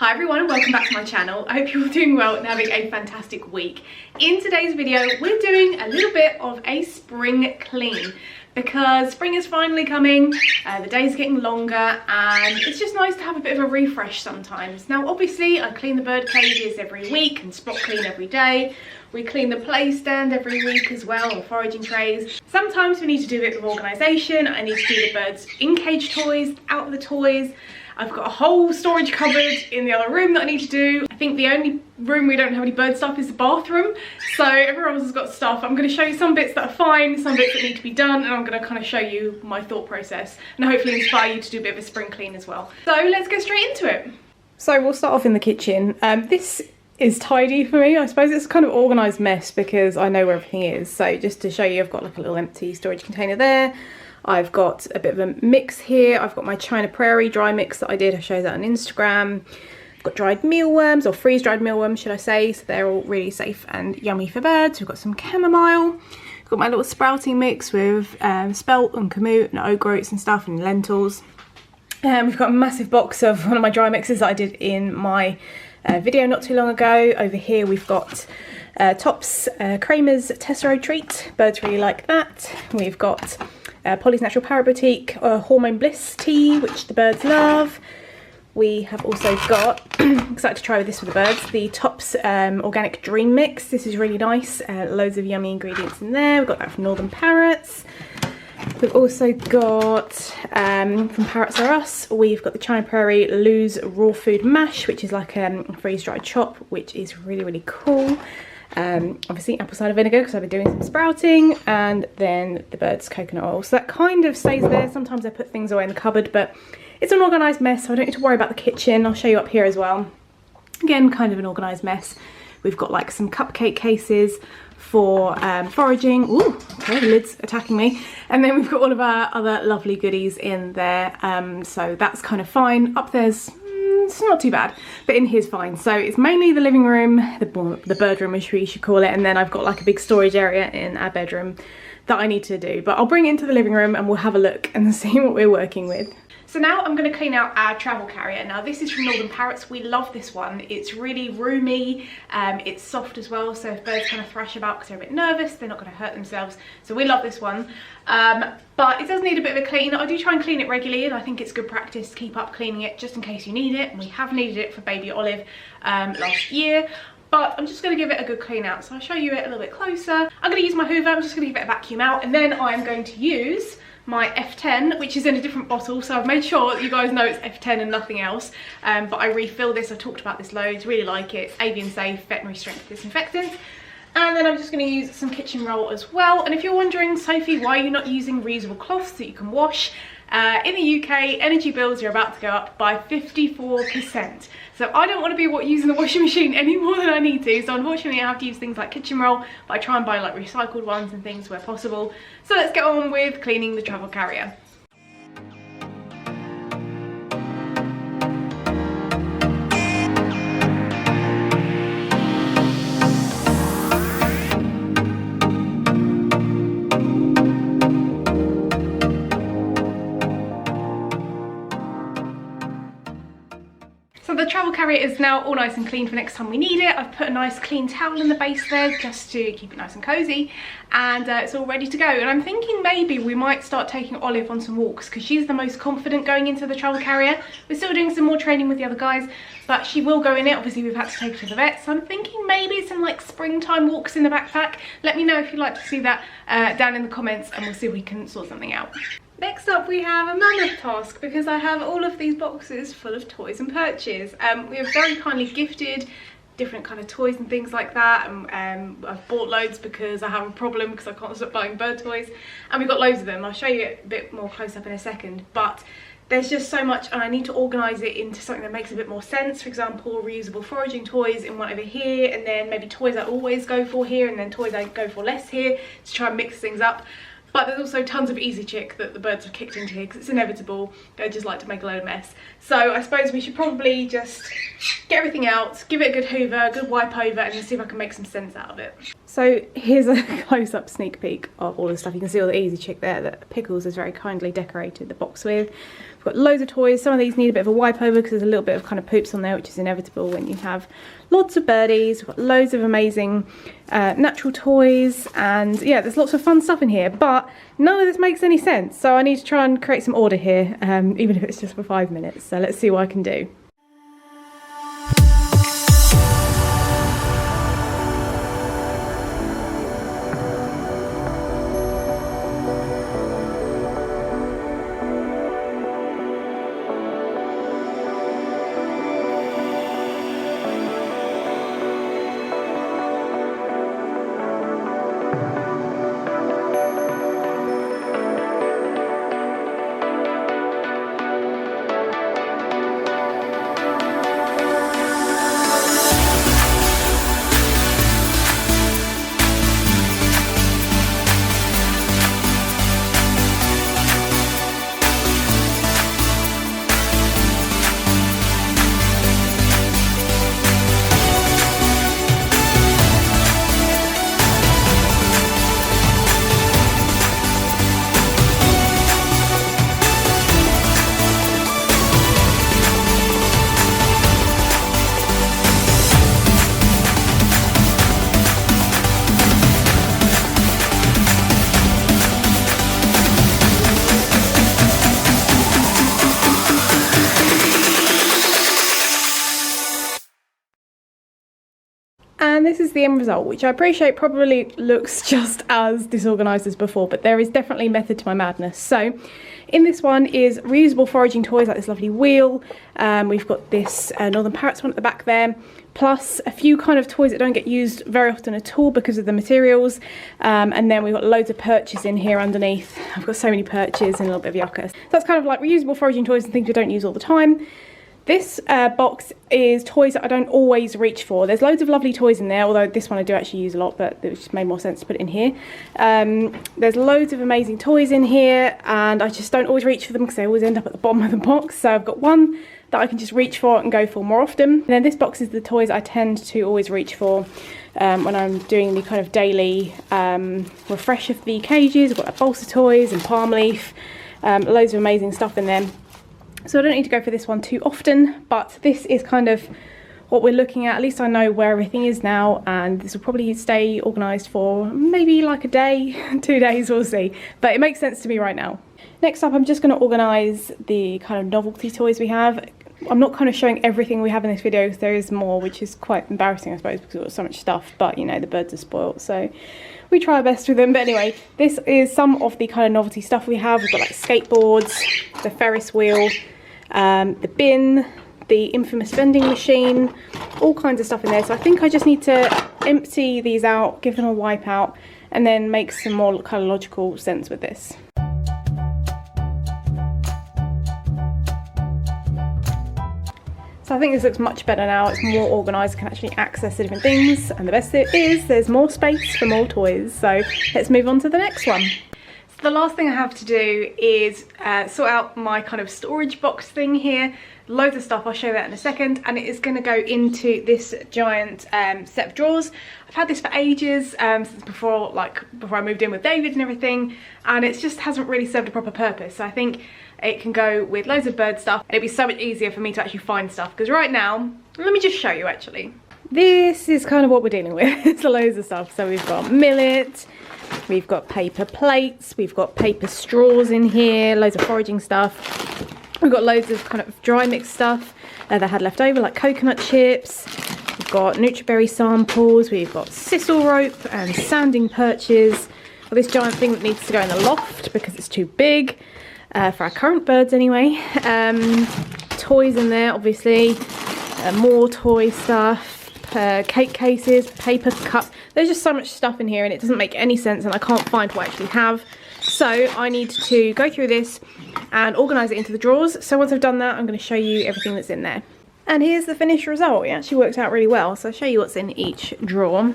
Hi everyone and welcome back to my channel. I hope you're all doing well and having a fantastic week. In today's video we're doing a little bit of a spring clean because spring is finally coming, the days are getting longer and it's just nice to have a bit of a refresh sometimes. Now obviously I clean the bird cages every week and spot clean every day. We clean the play stand every week as well, and foraging trays. Sometimes we need to do a bit of organisation. I need to do the birds' in-cage toys, out of the toys. I've got a whole storage cupboard in the other room that I need to do. I think the only room we don't have any bird stuff is the bathroom. So everyone else has got stuff. I'm going to show you some bits that are fine, some bits that need to be done, and I'm going to kind of show you my thought process and hopefully inspire you to do a bit of a spring clean as well. So let's go straight into it. So we'll start off in the kitchen. This is tidy for me. I suppose it's a kind of organised mess because I know where everything is. So just to show you, I've got like a little empty storage container there. I've got a bit of a mix here. I've got my China Prairie dry mix that I did. I showed that on Instagram. I've got dried mealworms, or freeze-dried mealworms should I say, so they're all really safe and yummy for birds. We've got some chamomile. I've got my little sprouting mix with spelt and kamut and oat groats and stuff and lentils. We've got a massive box of one of my dry mixes that I did in my video not too long ago. Over here we've got Tops Kramer's Tessero treat. Birds really like that. We've got Polly's Natural Parrot Boutique Hormone Bliss tea, which the birds love. We have also got, excited to try with this for the birds, the Tops Organic Dream Mix. This is really nice, loads of yummy ingredients in there. We've got that from Northern Parrots. We've also got, from Parrots Are Us, we've got the China Prairie Lou's Raw Food Mash, which is like a freeze-dried chop, which is really, really cool. Obviously apple cider vinegar because I've been doing some sprouting, and then the birds' coconut oil. So that kind of stays there. Sometimes I put things away in the cupboard, but it's an organised mess, so I don't need to worry about the kitchen. I'll show you up here as well. Again, kind of an organised mess. We've got like some cupcake cases for foraging. Ooh, okay, the lid's attacking me. And then we've got all of our other lovely goodies in there. So that's kind of fine. Up there's it's not too bad, but in here's fine. So it's mainly the living room, the bird room as we should call it, and then I've got like a big storage area in our bedroom that I need to do. But I'll bring it into the living room and we'll have a look and see what we're working with. So now I'm going to clean out our travel carrier. Now this is from Northern Parrots. We love this one. It's really roomy, it's soft as well, so if birds kind of thrash about because they're a bit nervous, they're not going to hurt themselves. So we love this one, but it does need a bit of a clean. I do try and clean it regularly, and I think it's good practice to keep up cleaning it just in case you need it, and we have needed it for baby Olive last year. But I'm just going to give it a good clean out. So I'll show you it a little bit closer. I'm going to use my Hoover. I'm just going to give it a vacuum out, and then I'm going to use my F10, which is in a different bottle, so I've made sure that you guys know it's F10 and nothing else. But I refill this. I've talked about this loads, really like it. It's avian safe, veterinary strength disinfectant. And then I'm just going to use some kitchen roll as well. And if you're wondering, Sophie, why you're not using reusable cloths that you can wash, in the UK, energy bills are about to go up by 54%. So I don't want to be using the washing machine any more than I need to. So unfortunately I have to use things like kitchen roll, but I try and buy like recycled ones and things where possible. So let's get on with cleaning the travel carrier. So the travel carrier is now all nice and clean for next time we need it. I've put a nice clean towel in the base there just to keep it nice and cozy, and it's all ready to go. And I'm thinking maybe we might start taking Olive on some walks because she's the most confident going into the travel carrier. We're still doing some more training with the other guys, but she will go in it. Obviously we've had to take her to the vet, so I'm thinking maybe some like springtime walks in the backpack. Let me know if you'd like to see that down in the comments, and we'll see if we can sort something out. Next up we have a mammoth task because I have all of these boxes full of toys and perches. We have very kindly gifted different kind of toys and things like that, and I've bought loads because I have a problem because I can't stop buying bird toys, and we've got loads of them. I'll show you it a bit more close up in a second, but there's just so much and I need to organise it into something that makes a bit more sense. For example, reusable foraging toys in one over here, and then maybe toys I always go for here, and then toys I go for less here, to try and mix things up. But there's also tons of easy chick that the birds have kicked into here because it's inevitable. They just like to make a load of mess. So I suppose we should probably just get everything out, give it a good hoover, a good wipe over, and then see if I can make some sense out of it. So here's a close-up sneak peek of all the stuff. You can see all the easy chick there that Pickles has very kindly decorated the box with. We've got loads of toys. Some of these need a bit of a wipe over because there's a little bit of kind of poops on there, which is inevitable when you have lots of birdies. We've got loads of amazing natural toys, and yeah, there's lots of fun stuff in here, but none of this makes any sense. So I need to try and create some order here, even if it's just for 5 minutes. So let's see what I can do. And this is the end result, which I appreciate probably looks just as disorganised as before, but there is definitely method to my madness. So in this one is reusable foraging toys like this lovely wheel. We've got this Northern Parrots one at the back there, plus a few kind of toys that don't get used very often at all because of the materials. And then we've got loads of perches in here underneath. I've got so many perches and a little bit of yucca. So that's kind of like reusable foraging toys and things we don't use all the time. This box is toys that I don't always reach for. There's loads of lovely toys in there, although this one I do actually use a lot, but it just made more sense to put it in here. There's loads of amazing toys in here, and I just don't always reach for them because they always end up at the bottom of the box. So I've got one that I can just reach for and go for more often. And then this box is the toys I tend to always reach for when I'm doing the kind of daily refresh of the cages. I've got like balsa toys and palm leaf, loads of amazing stuff in there. So I don't need to go for this one too often, but this is kind of what we're looking at. At least I know where everything is now, and this will probably stay organised for maybe like a day, 2 days, we'll see. But it makes sense to me right now. Next up, I'm just going to organise the kind of novelty toys we have. I'm not kind of showing everything we have in this video because there is more, which is quite embarrassing, I suppose, because we've got so much stuff, but you know, the birds are spoilt, so we try our best with them. But anyway, this is some of the kind of novelty stuff we have. We've got like skateboards, the Ferris wheel, the bin, the infamous vending machine, all kinds of stuff in there. So I think I just need to empty these out, give them a wipe out, and then make some more kind of logical sense with this. So I think this looks much better now. It's more organised, I can actually access the different things, and the best bit is there's more space for more toys. So let's move on to the next one. So the last thing I have to do is sort out my kind of storage box thing here. Loads of stuff, I'll show you that in a second, and it is going to go into this giant set of drawers. I've had this for ages, since before I moved in with David and everything, and it just hasn't really served a proper purpose. So I think it can go with loads of bird stuff. It'd be so much easier for me to actually find stuff, because right now, let me just show you actually. This is kind of what we're dealing with. It's loads of stuff. So we've got millet, we've got paper plates, we've got paper straws in here, loads of foraging stuff. We've got loads of kind of dry mix stuff that I had left over, like coconut chips. We've got Nutriberry samples, we've got sisal rope and sanding perches. Well, this giant thing that needs to go in the loft because it's too big. For our current birds anyway. Toys in there, obviously. More toy stuff. Cake cases, paper cups. There's just so much stuff in here and it doesn't make any sense, and I can't find what I actually have. So I need to go through this and organise it into the drawers. So once I've done that, I'm going to show you everything that's in there. And here's the finished result. It actually works out really well. So I'll show you what's in each drawer.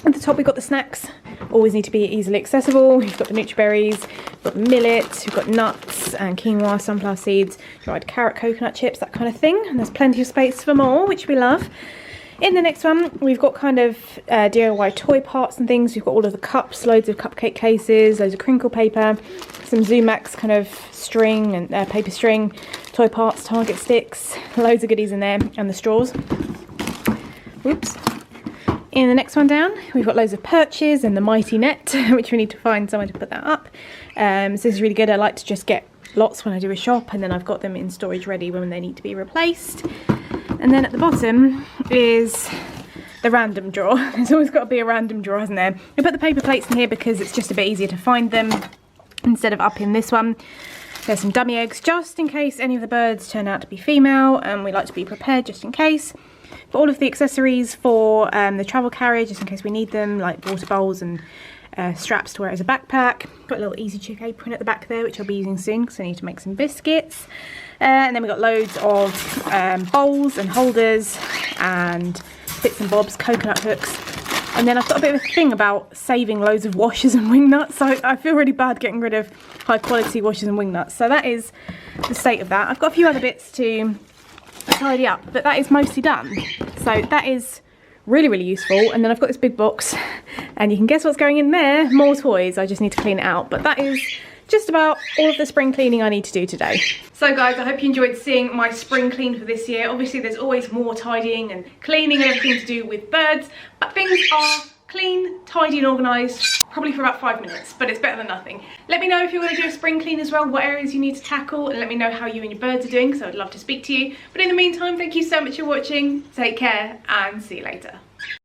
At the top we've got the snacks, always need to be easily accessible. We've got the Nutriberries, we've got millet, we've got nuts and quinoa, sunflower seeds, dried carrot, coconut chips, that kind of thing. And there's plenty of space for more, which we love. In the next one, we've got kind of DIY toy parts and things. We've got all of the cups, loads of cupcake cases, loads of crinkle paper, some Zumax kind of string and paper string, toy parts, target sticks, loads of goodies in there, and the straws. Whoops. In the next one down, we've got loads of perches and the mighty net, which we need to find somewhere to put that up. So this is really good. I like to just get lots when I do a shop, and then I've got them in storage ready when they need to be replaced. And then at the bottom is the random drawer. There's always got to be a random drawer, hasn't there? I put the paper plates in here because it's just a bit easier to find them instead of up in this one. There's some dummy eggs just in case any of the birds turn out to be female, and we like to be prepared just in case. Got all of the accessories for the travel carriage just in case we need them, like water bowls and straps to wear as a backpack. Got a little easy chick apron at the back there, which I'll be using soon because I need to make some biscuits. And then we've got loads of bowls and holders and bits and bobs, coconut hooks. And then I've got a bit of a thing about saving loads of washers and wing nuts, so I feel really bad getting rid of high quality washers and wing nuts. So that is the state of that. I've got a few other bits to tidy up, but that is mostly done. So that is really, really useful. And then I've got this big box, and you can guess what's going in there. More toys. I just need to clean it out. But that is just about all of the spring cleaning I need to do today. So guys, I hope you enjoyed seeing my spring clean for this year. Obviously there's always more tidying and cleaning and everything to do with birds, but things are clean, tidy and organised, probably for about 5 minutes, but it's better than nothing. Let me know if you want to do a spring clean as well, what areas you need to tackle, and let me know how you and your birds are doing, because I would love to speak to you. But in the meantime, thank you so much for watching, take care, and see you later.